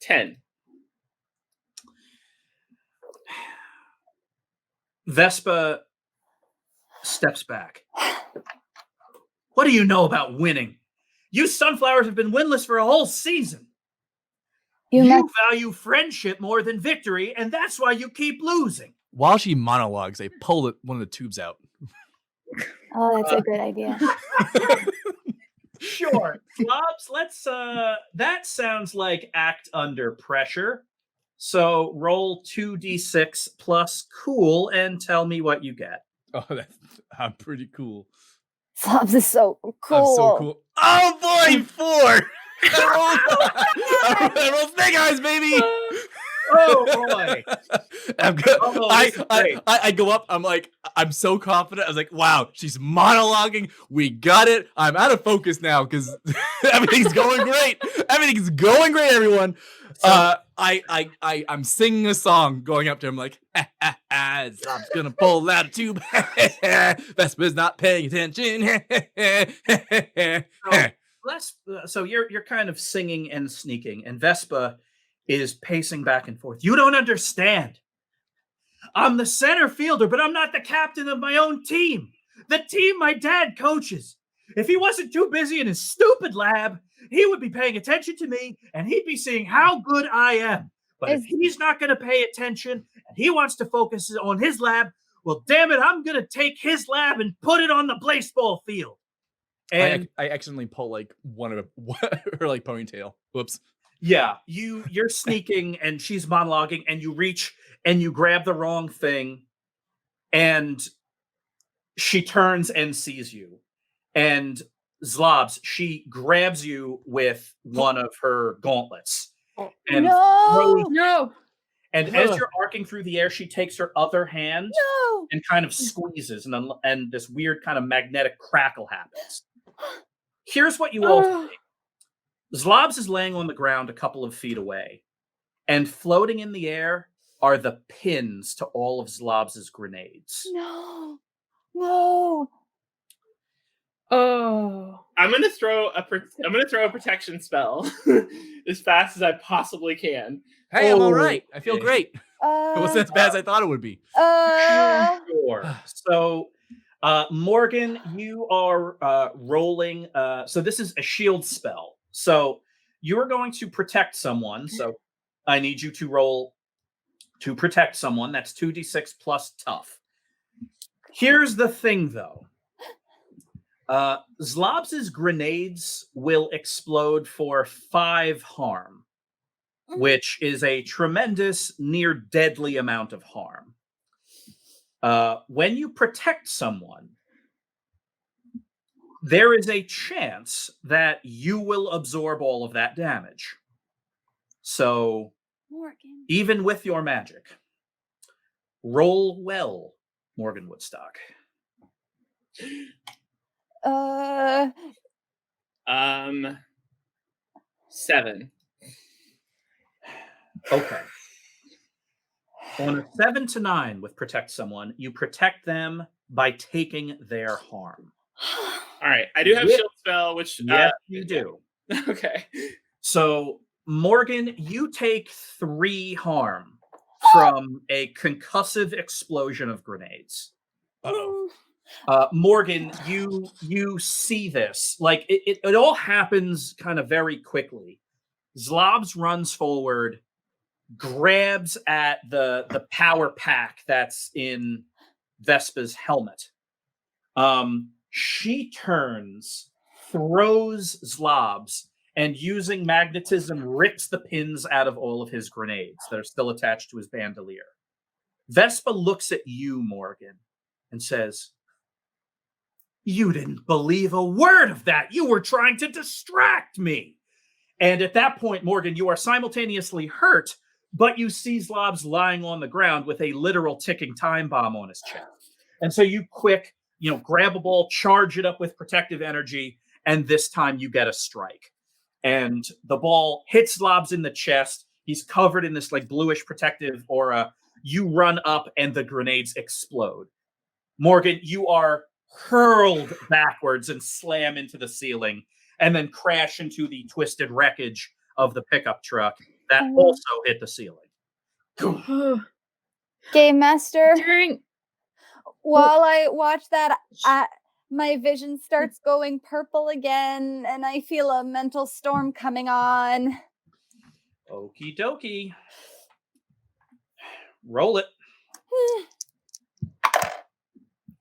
10. Vespa steps back. What do you know about winning? You sunflowers have been winless for a whole season. You value friendship more than victory, and that's why you keep losing. While she monologues, they pull one of the tubes out. Oh, that's a good idea. Sure. Zlobs, let's that sounds like act under pressure. So roll 2d6 plus cool and tell me what you get. Oh, I'm pretty cool. Zlobs is so cool. I'm so cool. Oh boy, 4! I rolled snake eyes, baby. Oh boy. I'm good. Oh, I go up. I'm like, I'm so confident. I was like, wow, she's monologuing. We got it. I'm out of focus now because everything's going great. Everything's going great, everyone. I'm singing a song going up to him like, I'm gonna pull out a tube. Vespa's not paying attention. So you're kind of singing and sneaking, and Vespa is pacing back and forth. You don't understand. I'm the center fielder, but I'm not the captain of my own team. The team my dad coaches. If he wasn't too busy in his stupid lab, he would be paying attention to me, and he'd be seeing how good I am. But if he's not going to pay attention, and he wants to focus on his lab, well, damn it, I'm going to take his lab and put it on the baseball field. And I accidentally pull like one of her like ponytail. Whoops. Yeah, you're sneaking and she's monologuing, and you reach and you grab the wrong thing, and she turns and sees you. And Zlobs, she grabs you with one of her gauntlets. And No. And as you're arcing through the air, she takes her other hand and kind of squeezes, and this weird kind of magnetic crackle happens. Here's what you all think. Zlobs is laying on the ground a couple of feet away, and floating in the air are the pins to all of Zlobs' grenades. No. Oh. I'm gonna throw a protection spell as fast as I possibly can. Hey, I'm all right. I feel great. It wasn't as bad as I thought it would be. Sure. So, Morgan, you are rolling. So this is a shield spell. So you are going to protect someone. So I need you to roll to protect someone. That's 2d6 plus tough. Here's the thing, though. Zlobs' grenades will explode for 5 harm. which is a tremendous, near deadly amount of harm. When you protect someone, there is a chance that you will absorb all of that damage. So, Morgan. even with your magic, roll well, Morgan Woodstock. 7. Okay. On a 7 to 9 with protect someone, you protect them by taking their harm. All right, I do have Yep. shield spell, which Yes, you do. Okay. So, Morgan, you take 3 harm from a concussive explosion of grenades. Uh-oh. Morgan, you see this. Like, it all happens kind of very quickly. Zlobs runs forward, grabs at the power pack that's in Vespa's helmet. She turns, throws Zlobs, and using magnetism rips the pins out of all of his grenades that are still attached to his bandolier. Vespa looks at you, Morgan, and says, "You didn't believe a word of that. You were trying to distract me." And at that point, Morgan, you are simultaneously hurt, but you see Zlobs lying on the ground with a literal ticking time bomb on his chest. And so you quick, grab a ball, charge it up with protective energy, and this time you get a strike. And the ball hits Zlobs in the chest. He's covered in this like bluish protective aura. You run up and the grenades explode. Morgan, you are hurled backwards and slam into the ceiling and then crash into the twisted wreckage of the pickup truck that also hit the ceiling. Game Master, During while I watch that, my vision starts going purple again, and I feel a mental storm coming on. Okie dokie. Roll it.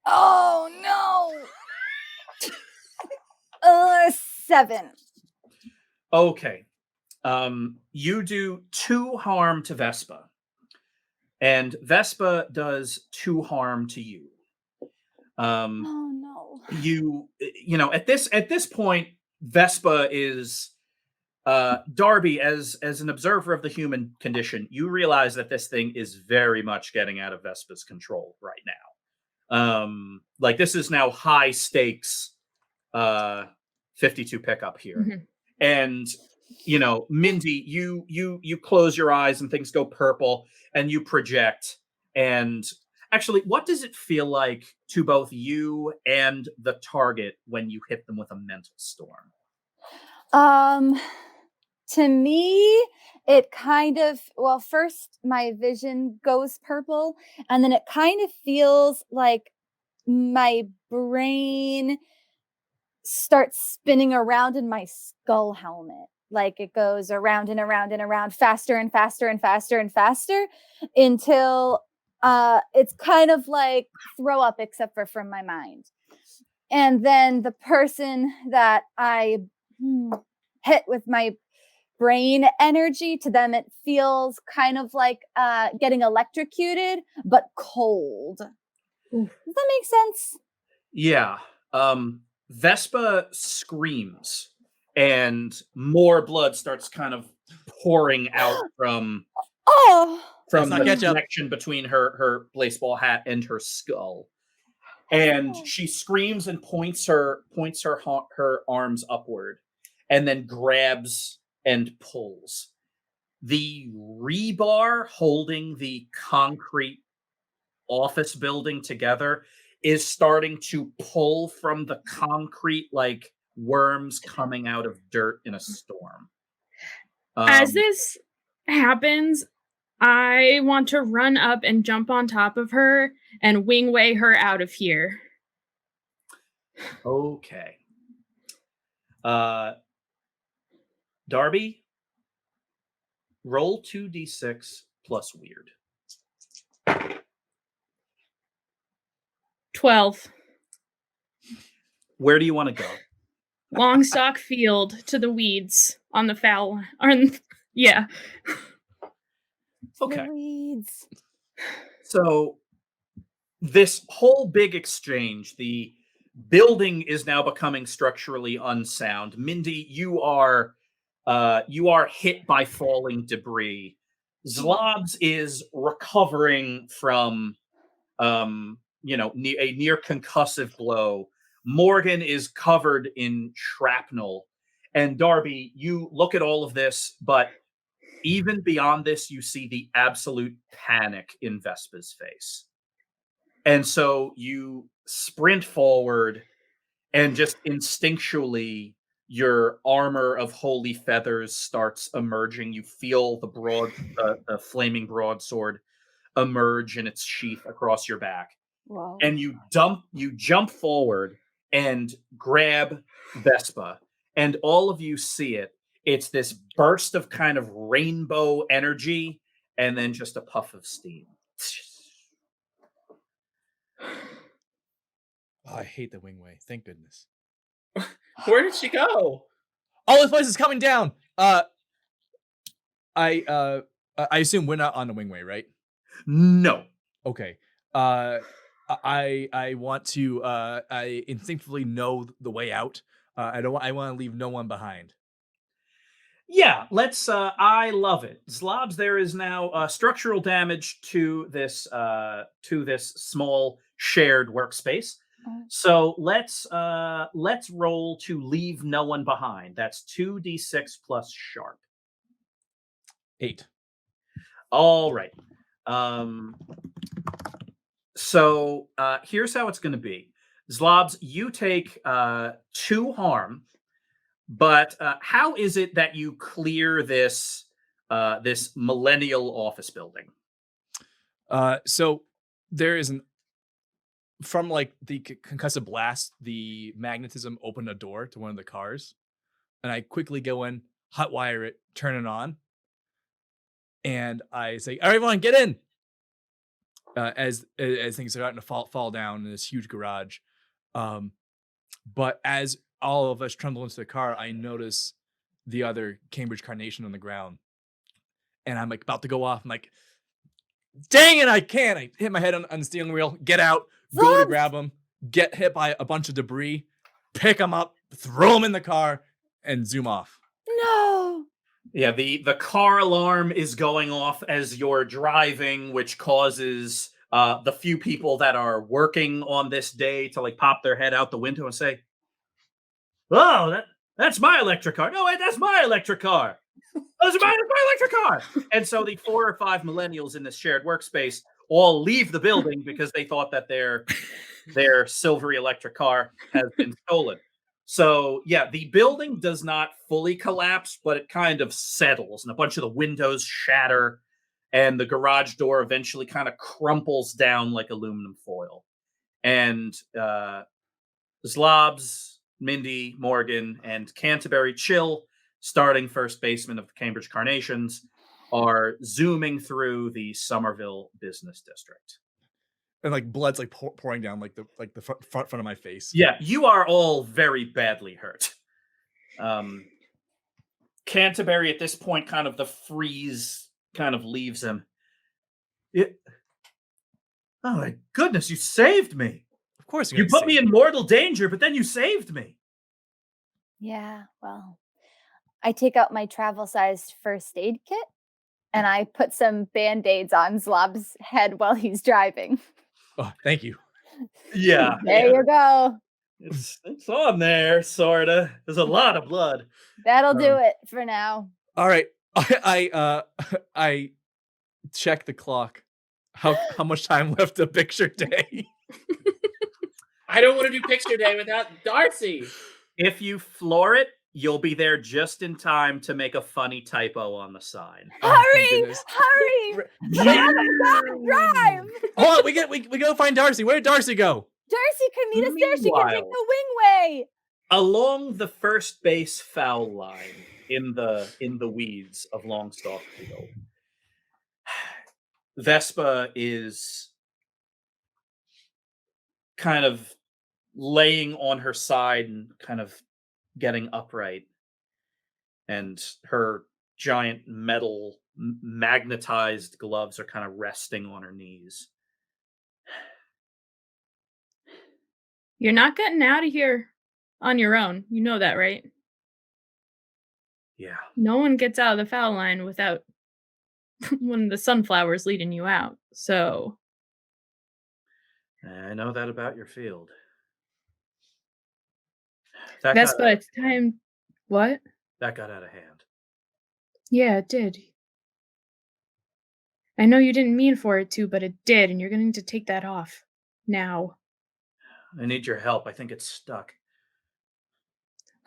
Oh no! 7. Okay. You do 2 harm to Vespa, and Vespa does 2 harm to you. Oh no! At this point, Vespa is Darby. As an observer of the human condition, you realize that this thing is very much getting out of Vespa's control right now. Like this is now high stakes. 52 pickup here. Mm-hmm. And Mindy, you close your eyes and things go purple and you project. And actually, what does it feel like to both you and the target when you hit them with a mental storm? To me, it kind of, first my vision goes purple, and then it kind of feels like my brain starts spinning around in my skull helmet. Like it goes around and around and around faster and faster and faster and faster until it's kind of like throw up, except for from my mind. And then the person that I hit with my brain energy, to them it feels kind of like getting electrocuted, but cold. Does that make sense? Yeah. Vespa screams and more blood starts kind of pouring out from the connection between her baseball hat and her skull. And she screams and points her arms upward and then grabs and pulls. The rebar holding the concrete office building together is starting to pull from the concrete like worms coming out of dirt in a storm. As this happens, I want to run up and jump on top of her and wingway her out of here. Okay. Darby, roll 2d6 plus weird. 12. Where do you want to go? Longstock Field to the weeds on the foul. Yeah. Okay. The weeds. So this whole big exchange, the building is now becoming structurally unsound. Mindy, you are hit by falling debris. Zlobs is recovering from a near concussive blow. Morgan is covered in shrapnel. And Darby, you look at all of this, but even beyond this, you see the absolute panic in Vespa's face. And so you sprint forward and just instinctually your armor of holy feathers starts emerging. You feel the flaming broadsword emerge in its sheath across your back. Whoa. And you jump forward and grab Vespa, and all of you see it. It's this burst of kind of rainbow energy, and then just a puff of steam. Oh, I hate the wingway. Thank goodness. Where did she go? Oh, this place is coming down. I assume we're not on the wingway, right? No. Okay. I want to I instinctively know the way out. I want to leave no one behind. Yeah, let's I love it. Zlobs, there is now structural damage to this small shared workspace. So let's roll to leave no one behind. That's 2d6 plus sharp. 8. All right. So here's how it's going to be. Zlobs, you take 2 harm, but how is it that you clear this this millennial office building? So there is from like the concussive blast, the magnetism opened a door to one of the cars, and I quickly go in, hotwire it, turn it on, and I say, "Everyone, get in!" As things are starting to fall down in this huge garage. But as all of us trundle into the car, I notice the other Cambridge Carnation on the ground, and I'm like about to go off. I'm like, "Dang it, I can't!" I hit my head on the steering wheel, get out, go to grab him, get hit by a bunch of debris, pick him up, throw him in the car, and zoom off. No. Yeah, the car alarm is going off as you're driving, which causes the few people that are working on this day to like pop their head out the window and say, "Oh, that's my electric car. No, wait, that's my electric car. That's my electric car." And so the 4 or 5 millennials in this shared workspace all leave the building because they thought that their silvery electric car has been stolen. So yeah, the building does not fully collapse, but it kind of settles, and a bunch of the windows shatter, and the garage door eventually kind of crumples down like aluminum foil. And Zlobs, Mindy, Morgan, and Canterbury Chill, starting first baseman of the Cambridge Carnations, are zooming through the Somerville business district. And like blood's like pouring down like the front of my face. Yeah, you are all very badly hurt. Canterbury at this point, kind of the freeze kind of leaves him. Oh my goodness, you saved me. Of course You put me in mortal danger, but then you saved me. Yeah, well, I take out my travel-sized first aid kit and I put some Band-Aids on Zlob's head while he's driving. Oh, thank you. Yeah. There you go. It's on there, sorta. There's a lot of blood. That'll do it for now. All right. I check the clock. How much time left of picture day? I don't want to do picture day without Darcy. If you floor it, you'll be there just in time to make a funny typo on the sign. Hurry! Hurry! Drive! Hold on, we go find Darcy. Where did Darcy go? Darcy can meet us there. She can take Meanwhile, the wingway. along the first base foul line in the weeds of Longstock Field, Vespa is kind of laying on her side and kind of getting upright, and her giant metal magnetized gloves are kind of resting on her knees. You're not getting out of here on your own. You know that, right? Yeah. No one gets out of the foul line without one of the sunflowers leading you out. So I know that about your field. That Vespa, it's time. What? got out of hand. Yeah, it did. I know you didn't mean for it to, but it did, and you're going to take that off now. I need your help. I think it's stuck.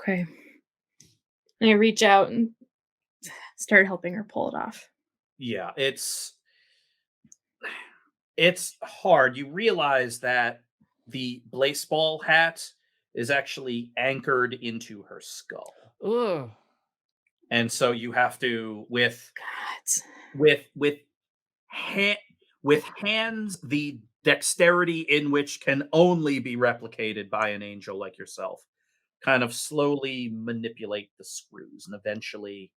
Okay. And I reach out and start helping her pull it off. Yeah, it's hard. You realize that the Blaseball hat is actually anchored into her skull. Ugh. And so you have to with hands, the dexterity in which can only be replicated by an angel like yourself, kind of slowly manipulate the screws, and eventually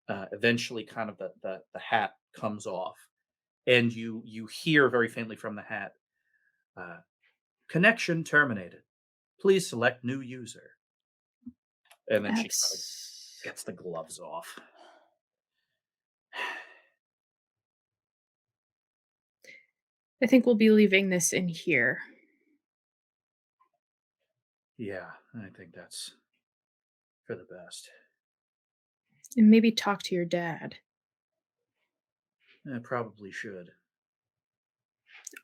kind of the hat comes off, and you hear very faintly from the hat, connection terminated, please select new user. And then she kind of gets the gloves off. I think we'll be leaving this in here. Yeah, I think that's for the best. And maybe talk to your dad. I probably should.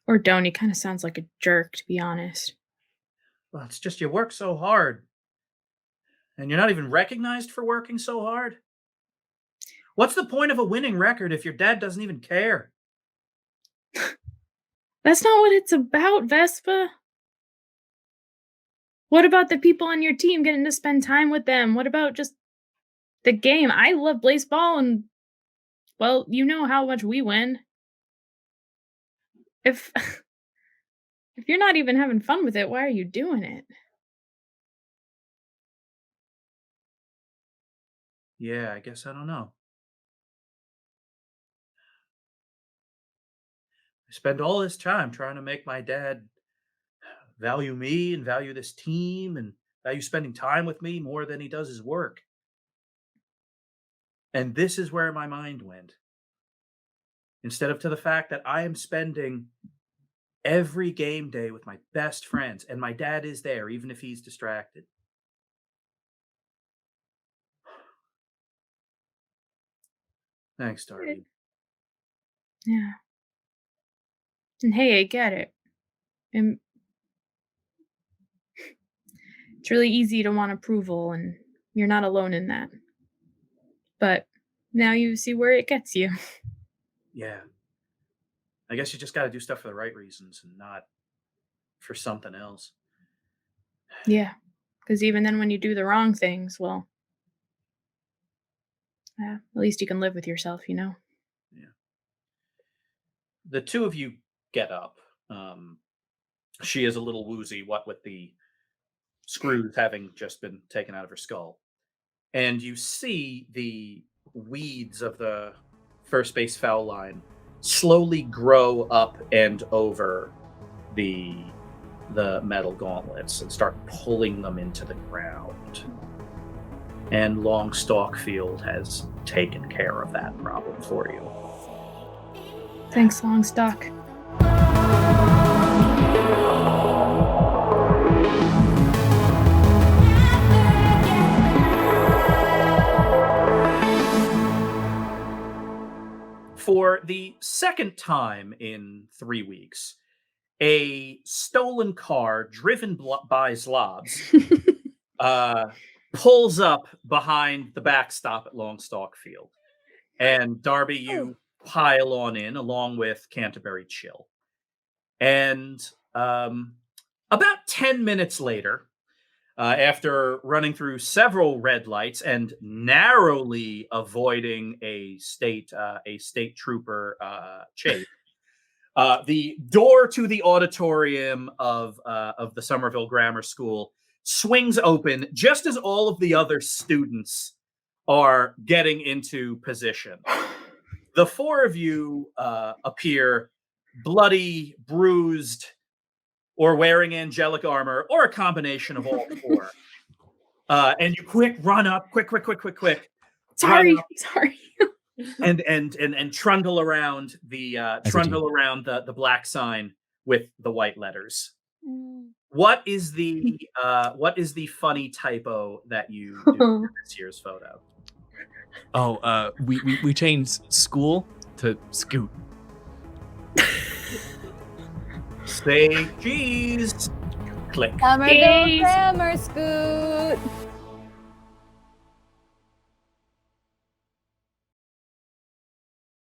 Or don't. He kind of sounds like a jerk, to be honest. Well, it's just you work so hard. And you're not even recognized for working so hard? What's the point of a winning record if your dad doesn't even care? That's not what it's about, Vespa. What about the people on your team getting to spend time with them? What about just the game? I love Blaseball, and, well, you know how much we win. If you're not even having fun with it, why are you doing it? Yeah, I guess I don't know. I spend all this time trying to make my dad value me and value this team and value spending time with me more than he does his work. And this is where my mind went. Instead of to the fact that I am spending every game day with my best friends, and my dad is there, even if he's distracted. Thanks, Darby. Yeah. And hey, I get it. And it's really easy to want approval, and you're not alone in that. But now you see where it gets you. Yeah. I guess you just got to do stuff for the right reasons and not for something else. Yeah. Because even then, when you do the wrong things, well, at least you can live with yourself, you know? Yeah. The two of you get up. She is a little woozy, what with the screws having just been taken out of her skull. And you see the weeds of the first base foul line slowly grow up and over the metal gauntlets and start pulling them into the ground. And Longstalk Field has taken care of that problem for you. Thanks, Longstock. For the second time in 3 weeks, a stolen car driven by Zlobs pulls up behind the backstop at Longstalk Field. And Darby, you pile on in along with Canterbury Chill. And about 10 minutes later, after running through several red lights and narrowly avoiding a state trooper chase, the door to the auditorium of the Somerville Grammar School swings open just as all of the other students are getting into position. The four of you appear bloody, bruised, or wearing angelic armor, or a combination of all four. And you run up, quick. Sorry, run up sorry. and trundle around the black sign with the white letters. What is the funny typo that you do in this year's photo? Oh, we changed school to scoot. Say cheese. Click. Somerville Yay. Grammar Scoot.